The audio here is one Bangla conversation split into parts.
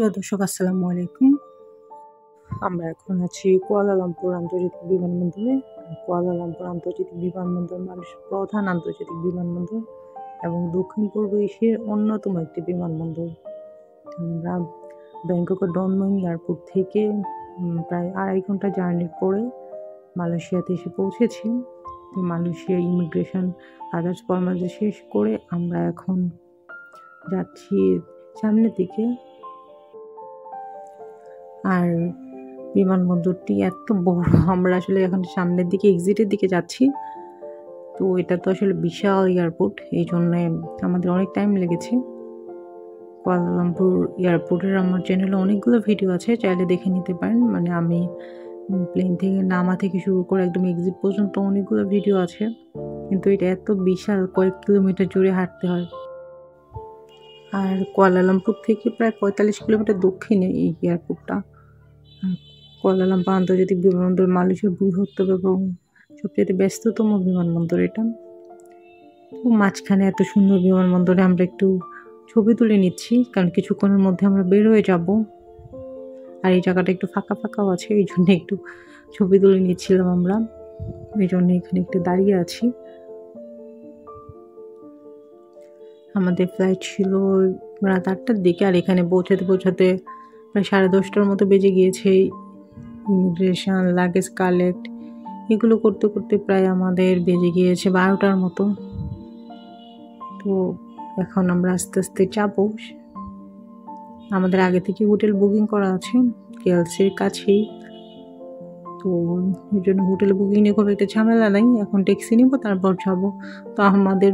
প্রিয় দর্শক, আসসালামু আলাইকুম। আমরা এখন আছি কুয়ালালামপুর আন্তর্জাতিক বিমানবন্দরে। কুয়ালালামপুর আন্তর্জাতিক বিমানবন্দর মালয়েশিয়ার প্রধান আন্তর্জাতিক বিমানবন্দর এবং দক্ষিণ-পূর্ব এশিয়ার অন্যতম একটি বিমানবন্দর। আমরা ব্যাংককের ডন মুয়েং এয়ারপোর্ট থেকে প্রায় 2.5 ঘন্টা জার্নির পরে মালয়েশিয়াতে এসে পৌঁছেছি। মালয়েশিয়া ইমিগ্রেশন আদার্স ফর্মালিটি শেষ করে আমরা এখন যাচ্ছি সামনের দিকে। আর বিমানবন্দরটি এত বড়, আমরা আসলে এখন সামনের দিকে এক্সিটের দিকে যাচ্ছি। তো এটা তো আসলে বিশাল এয়ারপোর্ট, এই জন্যে আমাদের অনেক টাইম লেগেছে। কুয়ালালামপুর এয়ারপোর্টের আমার চ্যানেলে অনেকগুলো ভিডিও আছে, চাইলে দেখে নিতে পারেন। মানে আমি প্লেন থেকে নামা থেকে শুরু করে একদম এক্সিট পর্যন্ত অনেকগুলো ভিডিও আছে, কিন্তু এটা এত বিশাল, কয়েক কিলোমিটার জুড়ে হাঁটতে হয়। আর কুয়ালালামপুর থেকে প্রায় 45 কিলোমিটার দক্ষিণে এই এয়ারপোর্টটা। কুয়ালালামপুর আন্তর্জাতিক বিমানবন্দর মালয়েশিয়ার বৃহত্তম এবং সবচেয়ে ব্যস্ততম বিমানবন্দর এটা। তো মাঝখানে এত সুন্দর বিমানবন্দরে আমরা একটু ছবি তুলে নিচ্ছি, কারণ কিছুক্ষণের মধ্যে আমরা বের হয়ে যাব। আর এই জায়গাটা একটু ফাঁকা ফাঁকাও আছে, এই জন্য একটু ছবি তুলে নিচ্ছিলাম আমরা। এই জন্য এখানে একটু দাঁড়িয়ে আছি। আমাদের ফ্লাইট ছিল রাত 8টার দিকে, আর এখানে পৌঁছাতে প্রায় 10:30টার মতো বেজে গিয়েছে। ইমিগ্রেশন, লাগেজ কালেক্ট এগুলো করতে করতে প্রায় আমাদের বেজে গিয়েছে 12টার মতো। তো এখন আমরা আস্তে আস্তে যাবো। আমাদের আগে থেকে হোটেল বুকিং করা আছে কেএলসির কাছেই, তো এই জন্য হোটেল বুকিং নিয়ে খুব একটা ঝামেলা নাই। এখন ট্যাক্সি নিব, তারপর যাবো। তো আমাদের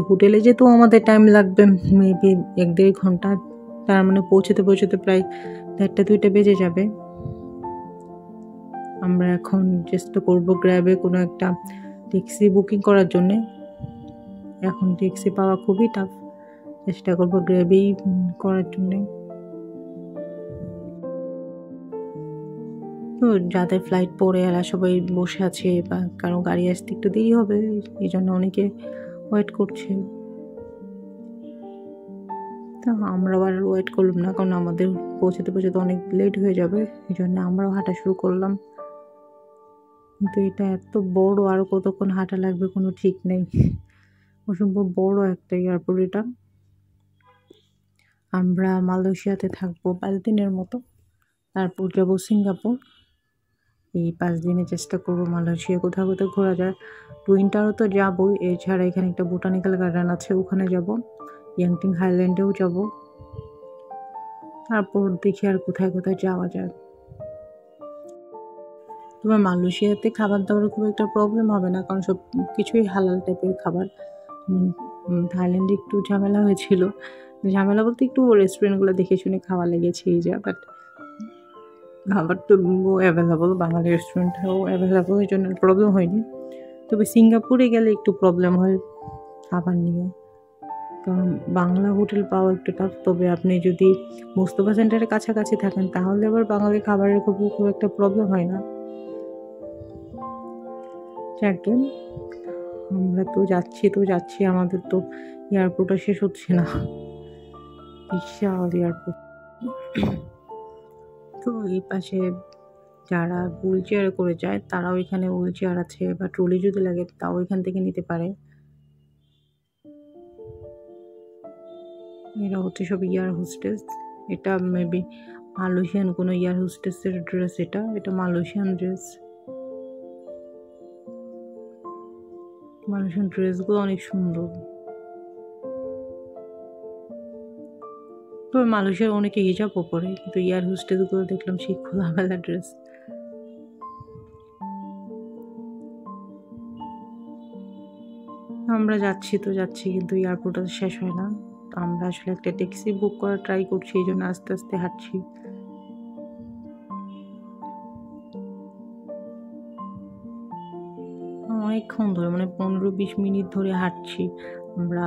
হোটেলে যেতেও আমাদের টাইম লাগবে মেবি 1-1.5 ঘন্টা। তার মানে পৌঁছতে প্রায় 1:30-2টা বেজে যাবে। আমরা এখন চেষ্টা করবো গ্র্যাবে কোনো একটা ট্যাক্সি বুকিং করার জন্যে। এখন ট্যাক্সি পাওয়া খুবই টাফ, চেষ্টা করবো গ্র্যাবেই করার জন্যে। তো যাদের ফ্লাইট পরে এরা সবাই বসে আছে, বা কারো গাড়ি আসতে একটু দেরি হবে, এই জন্য অনেকে ওয়েট করছে। তো আমরাও আর ওয়েট করলাম না, কারণ আমাদের পৌঁছাতে অনেক লেট হয়ে যাবে, এই জন্য আমরাও হাঁটা শুরু করলাম। কিন্তু এটা এত বড়, আরও কতক্ষণ হাঁটা লাগবে কোনো ঠিক নেই। অসম্ভব বড় একটা এয়ারপোর্ট এটা। আমরা মালয়েশিয়াতে থাকবো 5 দিনের মতো, তারপর যাবো সিঙ্গাপুর। এই 5 দিনে চেষ্টা করবো মালয়েশিয়া কোথাও ঘোরা যায়। টুইন টাওয়ারও তো যাবোই, এছাড়া এখানে একটা বোটানিক্যাল গার্ডেন আছে, ওখানে যাব। ইয়াংটিং হাইল্যান্ডেও যাব। তারপর দেখি আর কোথায় যাওয়া যায়। তোমার মালয়েশিয়াতে খাবার দাবারের খুব একটা প্রবলেম হবে না, কারণ সব কিছুই হালাল টাইপের খাবার। থাইল্যান্ডে একটু ঝামেলা হয়েছিল, ঝামেলা বলতে একটু রেস্টুরেন্টগুলো দেখে শুনে খাওয়া লেগেছে এই যা, বাট খাবার তো অ্যাভেলেবল, বাঙালি রেস্টুরেন্টও অ্যাভেলেবল, এই জন্য প্রবলেম হয়নি। তবে সিঙ্গাপুরে গেলে একটু প্রবলেম হয় খাবার নিয়ে, কারণ বাংলা হোটেল পাওয়া একটু টাফ। তবে আপনি যদি মোস্তফা সেন্টারের কাছাকাছি থাকেন, তাহলে আবার বাঙালি খাবারের খুব একটা প্রবলেম হয় না। যাকে আমরা তো যাচ্ছি, আমাদের তো এয়ারপোর্টটা শেষ হচ্ছে না, বিশাল এয়ারপোর্ট। তো এই পাশে যারা হুইল চেয়ারে করে যায়, তারাও এখানে হুইল চেয়ার আছে, বা ট্রলি যদি লাগে তাও এখান থেকে নিতে পারে। এরা হচ্ছে সব এয়ার হোস্টেস। এটা মেবি মালয়েশিয়ান কোনো এয়ার হোস্টেসের ড্রেস। এটা মালয়েশিয়ান ড্রেস। মালয়েশিয়ান ড্রেসগুলো অনেক সুন্দর। তবে মালয়েশিয়ার অনেকে হিজাবও পরে, কিন্তু এয়ার হোস্টেসগুলো দেখলাম সেই খোলামেলা ড্রেস। আমরা যাচ্ছি, কিন্তু এয়ারপোর্টটা শেষ হয় না। তো আমরা আসলে একটা ট্যাক্সি বুক করার ট্রাই করছি, এই জন্য আস্তে আস্তে হাঁটছি। অনেকক্ষণ ধরে, মানে 15-20 মিনিট ধরে হাঁটছি আমরা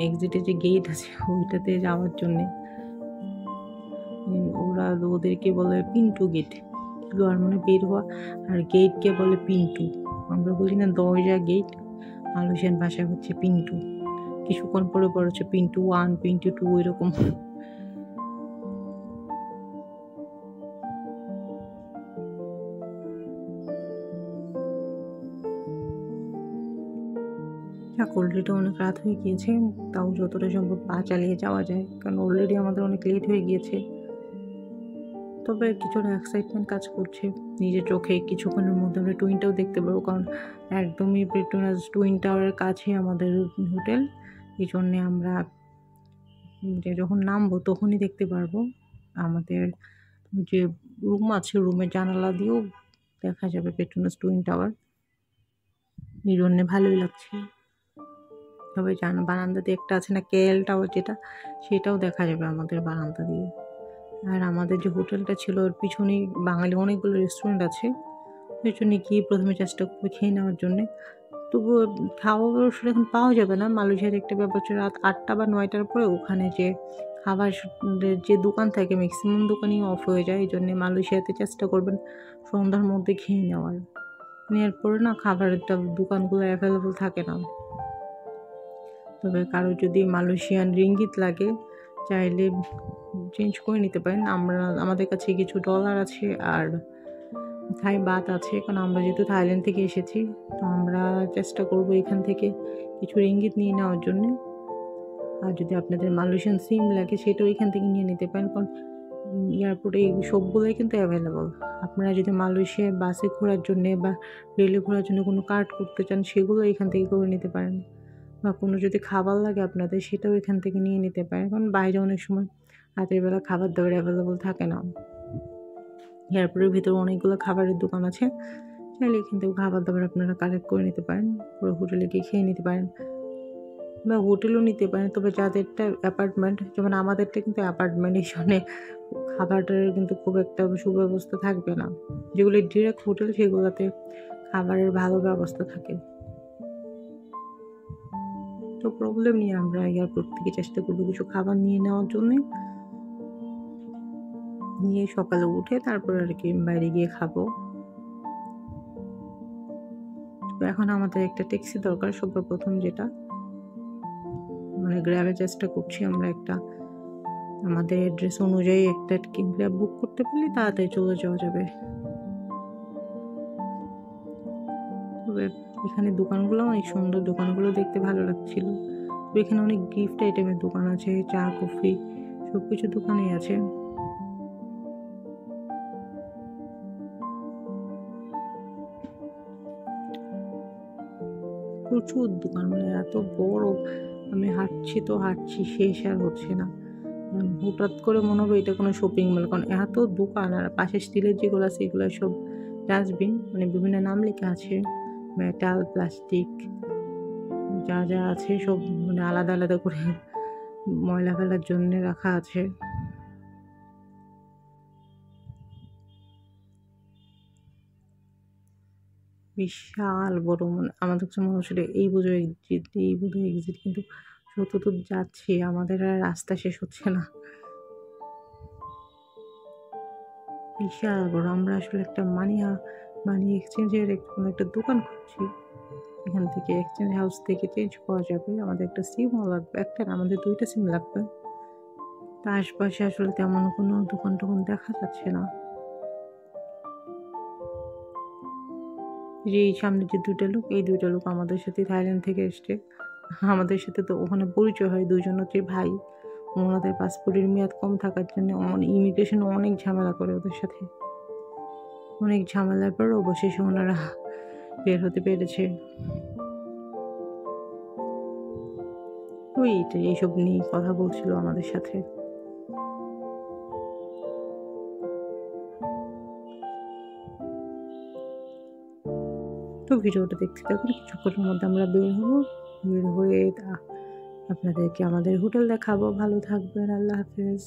এক্সিটে যে গেট আছে ওইটাতে যাওয়ার জন্যে। ওদেরকে বলে পিন্টু গেট, আর মানে বের হওয়া, আর গেটকে বলে পিন্টু। আমরা বলি না দরজা গেট, মালয়েশিয়ান ভাষায় হচ্ছে পিন্টু। কিছুক্ষণ পরে হচ্ছে পিন্টু 1, পিন্টু 2 এরকম। যাক, অলরেডি অনেক রাত হয়ে গিয়েছে, তাও যতটা সম্ভব পা চালিয়ে যাওয়া যায়, কারণ অলরেডি আমাদের অনেক লেট হয়ে গিয়েছে। তবে কিছুটা এক্সাইটমেন্ট কাজ করছে নিজের চোখে। কিছুক্ষণের মধ্যে আমরা টুইন টাওয়ার দেখতে পাবো, কারণ একদমই পেট্রোনাস টুইন টাওয়ারের কাছে আমাদের হোটেল। এই জন্যে আমরা যখন নামবো তখনই দেখতে পারবো। আমাদের যে রুম আছে, রুমের জানালা দিয়েও দেখা যাবে পেট্রোনাস টুইন টাওয়ার। এই জন্যে ভালোই লাগছে। তবে বারান্দা দিয়ে একটা আছে না কেএল টাওয়ার, যেটা সেটাও দেখা যাবে আমাদের বারান্দা দিয়ে। আর আমাদের যে হোটেলটা ছিল ওর পিছনেই বাঙালি অনেকগুলো রেস্টুরেন্ট আছে, ওই জন্য গিয়ে প্রথমে চেষ্টা করবো খেয়ে নেওয়ার জন্যে। তবুও খাওয়া অবশ্যই এখন পাওয়া যাবে না। মালয়েশিয়ার একটা ব্যাপার হচ্ছে, রাত 8টা বা 9টার পরে ওখানে যে খাবার যে দোকান থাকে ম্যাক্সিমাম দোকানই অফ হয়ে যায়। এই জন্যে মালয়েশিয়াতে চেষ্টা করবেন সন্ধ্যার মধ্যে খেয়ে নেওয়ার। এরপরে না খাবারের দোকানগুলো অ্যাভেলেবল থাকে না। তবে কারো যদি মালয়েশিয়ান রিঙ্গিত লাগে চাইলে চেঞ্জ করে নিতে পারেন। আমাদের কাছে কিছু ডলার আছে আর থাই বাত আছে, কারণ আমরা যেহেতু থাইল্যান্ড থেকে এসেছি, তো আমরা চেষ্টা করব এখান থেকে কিছু রিঙ্গিত নিয়ে নেওয়ার জন্য। আর যদি আপনাদের মালয়েশিয়ান সিম লাগে সেটাও এখান থেকে নিয়ে নিতে পারেন, কারণ এয়ারপোর্টে এই সবগুলোই কিন্তু অ্যাভেলেবল। আপনারা যদি মালয়েশিয়ায় বাসে ঘোরার জন্যে বা রেলে ঘোরার জন্য কোনো কার্ড করতে চান সেগুলো এখান থেকে করে নিতে পারেন, বা কোনো যদি খাবার লাগে আপনাদের সেটাও এখান থেকে নিয়ে নিতে পারেন, কারণ বাইরে অনেক সময় রাতের বেলা খাবার দাবার অ্যাভেলেবল থাকে না। এয়ারপোর্টের ভিতরে অনেকগুলো খাবারের দোকান আছে, চাইলে এখান থেকে খাবার দাবার আপনারা কালেক্ট করে নিতে পারেন, পুরো হোটেলে গিয়ে খেয়ে নিতে পারেন বা হোটেলও নিতে পারেন। তবে যাদেরটা অ্যাপার্টমেন্ট, যেমন আমাদেরটা কিন্তু অ্যাপার্টমেন্ট, এই জন্য খাবারটার কিন্তু খুব একটা সুব্যবস্থা থাকবে না। যেগুলি ডিরেক্ট হোটেল সেগুলোতে খাবারের ভালো ব্যবস্থা থাকে। তো প্রবলেম নিয়ে আমরা এয়ারপোর্ট থেকে চেষ্টা করবো কিছু খাবার নিয়ে নেওয়ার জন্য, নিয়ে সকালে উঠে তারপর আর কি বাইরে গিয়ে খাবো। তো এখন আমাদের একটা ট্যাক্সি দরকার সবার প্রথম, যেটা মানে গ্র্যাবের চেষ্টা করছি আমরা একটা আমাদের অ্যাড্রেস অনুযায়ী একটা গ্র্যাব বুক করতে পারলে তাড়াতাড়ি চলে যাওয়া যাবে। তবে এখানে দোকানগুলো অনেক সুন্দর, দোকানগুলো দেখতে ভালো লাগছিল। তো এখানে অনেক গিফট আইটেমের দোকান আছে, চা কফি সব কিছু দোকানেই আছে। প্রচুর দোকান, মানে এত বড়, আমি হাঁটছি শেষ আর হচ্ছে না। হঠাৎ করে মনে হবে এটা কোনো শপিং মল, কারণ এত দোকান। আর পাশে স্টিলের যেগুলো আছে এগুলো সব ডাস্টবিন, মানে বিভিন্ন নাম লেখা আছে, মেটাল প্লাস্টিক যা যা আছে সব মানে আলাদা আলাদা করে ময়লা ফেলার জন্য রাখা আছে। বিশাল বড়, মানে আমাদের কাছে মনে হচ্ছিল এই বোধ এক্সিট, কিন্তু যত দূর যাচ্ছি আমাদের আর রাস্তা শেষ হচ্ছে না। বিশাল বড়। আমরা আসলে একটা মানি এক্সচেঞ্জের কোনো একটা দোকান খুঁজছি, এখান থেকে এক্সচেঞ্জ হাউস থেকে চেঞ্জ করা যাবে। আমাদের একটা সিমও লাগবে, একটা না আমাদের 2টা সিম লাগবে। তা আশপাশে আসলে তেমন কোনো দোকান টোকান দেখা যাচ্ছে না। যে এই সামনে যে 2টা লোক, এই 2টা লোক আমাদের সাথে থাইল্যান্ড থেকে এসছে। আমাদের সাথে তো ওখানে পরিচয় হয়, দুজন হচ্ছে ভাই। ওনাদের পাসপোর্টের মেয়াদ কম থাকার জন্য ইমিগ্রেশন অনেক ঝামেলা করে ওদের সাথে, অনেক ঝামেলার পর অবশেষে ওনারা বের হতে পেরেছে। ওইটাই, এইসব নিয়ে কথা বলছিল আমাদের সাথে। তো ভিডিওটা দেখতে থাকুন, কিছুক্ষণের মধ্যে আমরা বের হবো। বের হয়ে আপনাদেরকে আমাদের হোটেল দেখাবো। ভালো থাকবেন, আল্লাহ হাফেজ।